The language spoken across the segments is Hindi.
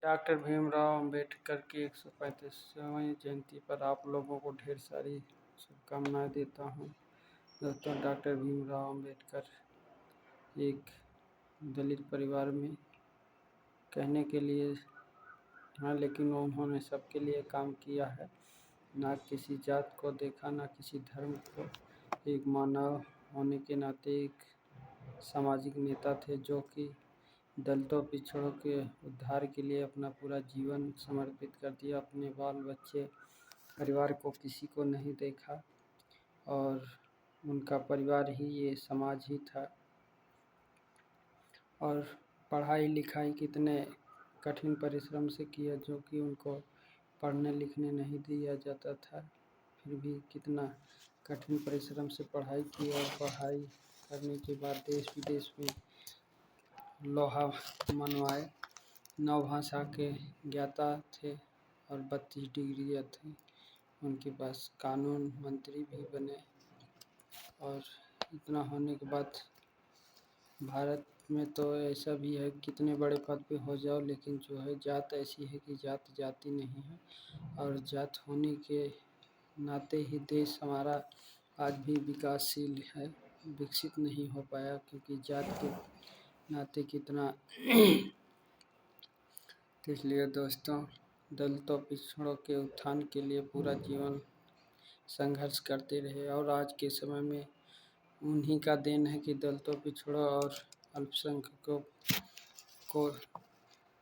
डॉक्टर भीमराव अंबेडकर की 135वीं जयंती पर आप लोगों को ढेर सारी शुभकामनाएं देता हूं। दोस्तों, डॉक्टर भीमराव अंबेडकर एक दलित परिवार में कहने के लिए हाँ, लेकिन उन्होंने सबके लिए काम किया है। ना किसी जात को देखा, ना किसी धर्म को। एक मानव होने के नाते एक सामाजिक नेता थे जो कि दलितों पिछड़ों के उद्धार के लिए अपना पूरा जीवन समर्पित कर दिया। अपने बाल बच्चे परिवार को किसी को नहीं देखा और उनका परिवार ही ये समाज ही था। और पढ़ाई लिखाई कितने कठिन परिश्रम से किया, जो कि उनको पढ़ने लिखने नहीं दिया जाता था। फिर भी कितना कठिन परिश्रम से पढ़ाई की और पढ़ाई करने के बाद देश विदेश में लोहा मनवाए। 9 भाषा के ज्ञाता थे और 32 डिग्रियाँ थी उनके पास। कानून मंत्री भी बने। और इतना होने के बाद भारत में तो ऐसा भी है, कितने बड़े पद पे हो जाओ, लेकिन जो है जात ऐसी है कि जात जाति नहीं है। और जात होने के नाते ही देश हमारा आज भी विकासशील है, विकसित नहीं हो पाया, क्योंकि जात के नाते कितना तो इसलिए दोस्तों, दलितों पिछड़ों के उत्थान के लिए पूरा जीवन संघर्ष करते रहे। और आज के समय में उन्हीं का देन है कि दलितों पिछड़ों और अल्पसंख्यकों को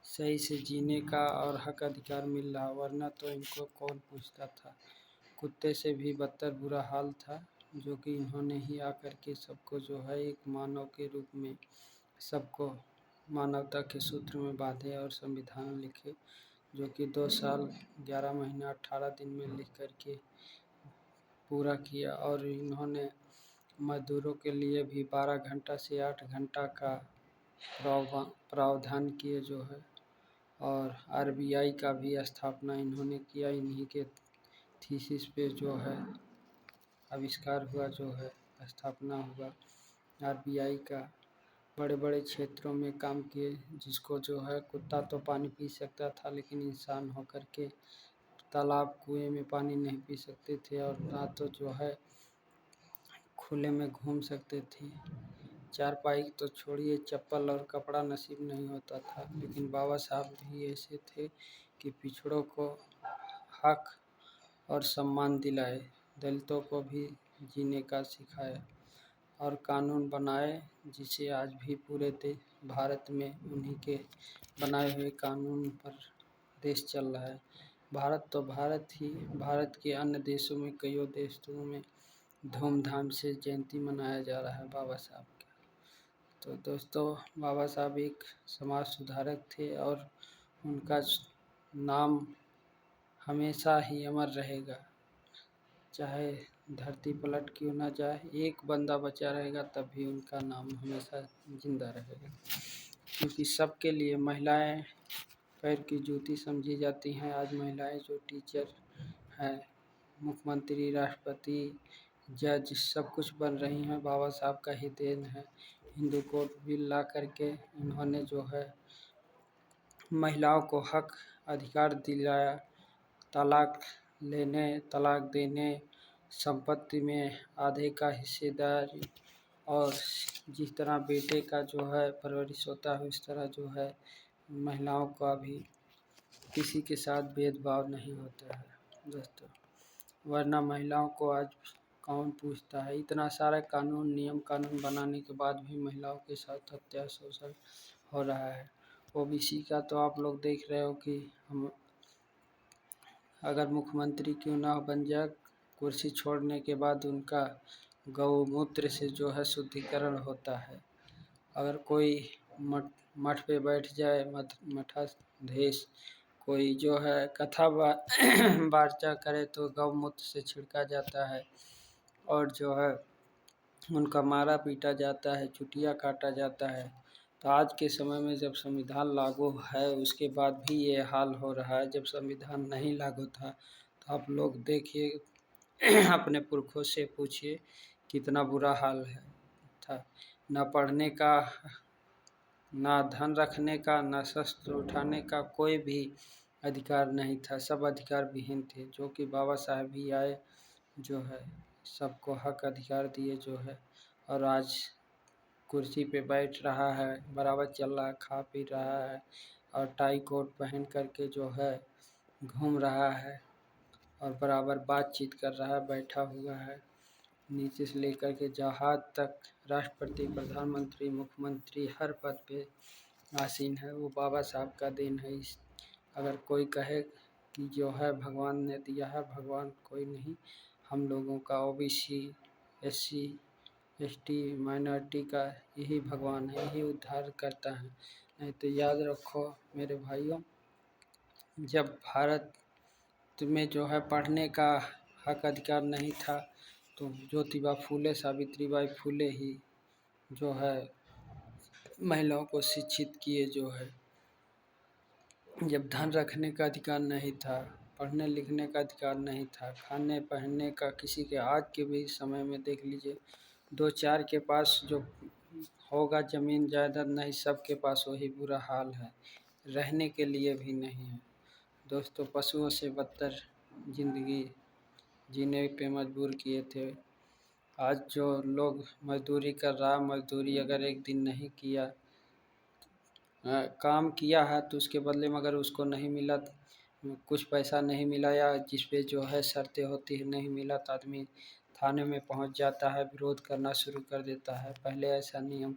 सही से जीने का और हक अधिकार मिल रहा, वरना तो इनको कौन पूछता था। कुत्ते से भी बदतर बुरा हाल था, जो कि इन्होंने ही आकर के सबको जो है एक मानव के रूप में सबको मानवता के सूत्र में बांधे और संविधान लिखे, जो कि 2 साल 11 महीना 18 दिन में लिख करके पूरा किया। और इन्होंने मजदूरों के लिए भी 12 घंटा से 8 घंटा का प्रावधान किए जो है। और आरबीआई का भी स्थापना इन्होंने किया। इन्हीं के थीसिस पे जो है आविष्कार हुआ, जो है स्थापना हुआ आरबीआई का। बड़े बड़े क्षेत्रों में काम किए, जिसको जो है कुत्ता तो पानी पी सकता था, लेकिन इंसान होकर के तालाब कुएं में पानी नहीं पी सकते थे। और ना तो जो है खुले में घूम सकते थे। चारपाई तो छोड़िए, चप्पल और कपड़ा नसीब नहीं होता था। लेकिन बाबा साहब भी ऐसे थे कि पिछड़ों को हक और सम्मान दिलाए, दलितों को भी जीने का सिखाया और कानून बनाए, जिसे आज भी पूरे भारत में उन्हीं के बनाए हुए कानून पर देश चल रहा है। भारत तो भारत ही, भारत के अन्य देशों में कईयों देशों में धूमधाम से जयंती मनाया जा रहा है बाबा साहब का। तो दोस्तों, बाबा साहब एक समाज सुधारक थे और उनका नाम हमेशा ही अमर रहेगा। चाहे धरती पलट क्यों ना जाए, एक बंदा बचा रहेगा तब भी उनका नाम हमेशा जिंदा रहेगा। क्योंकि सबके लिए महिलाएं पैर की जूती समझी जाती हैं। आज महिलाएं जो टीचर हैं, मुख्यमंत्री, राष्ट्रपति, जज, सब कुछ बन रही हैं, बाबा साहब का ही देन है। हिंदू कोड बिल ला करके इन्होंने जो है महिलाओं को हक अधिकार दिलाया। तलाक लेने, तलाक देने, संपत्ति में आधे का हिस्सेदारी, और जिस तरह बेटे का जो है परवरिश होता है, उस तरह जो है महिलाओं का भी किसी के साथ भेदभाव नहीं होता है दोस्तों। वरना महिलाओं को आज कौन पूछता है। इतना सारा कानून, नियम कानून बनाने के बाद भी महिलाओं के साथ हत्या शोषण हो रहा है। ओबीसी का तो आप लोग देख रहे हो कि हम अगर मुख्यमंत्री क्यों ना बन जाए, कुर्सी छोड़ने के बाद उनका गौमूत्र से जो है शुद्धिकरण होता है। अगर कोई मठ पे बैठ जाए, मठाधीश कोई जो है कथा वार्ता करे, तो गौमूत्र से छिड़का जाता है और जो है उनका मारा पीटा जाता है, चुटिया काटा जाता है। तो आज के समय में जब संविधान लागू है, उसके बाद भी ये हाल हो रहा है। जब संविधान नहीं लागू था तो आप लोग देखिए अपने पुरखों से पूछिए कितना बुरा हाल है था। न पढ़ने का ना धन रखने का, ना शस्त्र उठाने का कोई भी अधिकार नहीं था। सब अधिकार विहीन थे, जो कि बाबा साहब ही आए, जो है सबको हक अधिकार दिए जो है, और आज कुर्सी पे बैठ रहा है, बराबर चल रहा है, खा पी रहा है, और टाई कोट पहन करके जो है घूम रहा है, और बराबर बातचीत कर रहा है, बैठा हुआ है। नीचे से लेकर के जहाज तक राष्ट्रपति, प्रधानमंत्री, मुख्यमंत्री हर पद पे आसीन है, वो बाबा साहब का देन है। इस अगर कोई कहे कि जो है भगवान ने दिया है, भगवान कोई नहीं, हम लोगों का ओबीसी, एससी, एसटी, माइनॉरिटी का यही भगवान है, यही उद्धार करता है। नहीं तो याद रखो मेरे भाइयों, जब भारत में जो है पढ़ने का हक अधिकार नहीं था, तो ज्योतिबा फूले, सावित्रीबाई फूले ही जो है महिलाओं को शिक्षित किए जो है। जब धन रखने का अधिकार नहीं था, पढ़ने लिखने का अधिकार नहीं था, खाने पहनने का किसी के, आज के भी समय में देख लीजिए, 2-4 के पास जो होगा ज़मीन जायदाद, नहीं सबके पास वही बुरा हाल है, रहने के लिए भी नहीं है। दोस्तों, पशुओं से बदतर ज़िंदगी जीने पे मजबूर किए थे। आज जो लोग मजदूरी कर रहा, मजदूरी अगर एक दिन नहीं किया, काम किया है तो उसके बदले में अगर उसको नहीं मिला, कुछ पैसा नहीं मिला, या जिस पे जो है शर्तें होती है नहीं मिला, तो आदमी थाने में पहुंच जाता है, विरोध करना शुरू कर देता है। पहले ऐसा नियम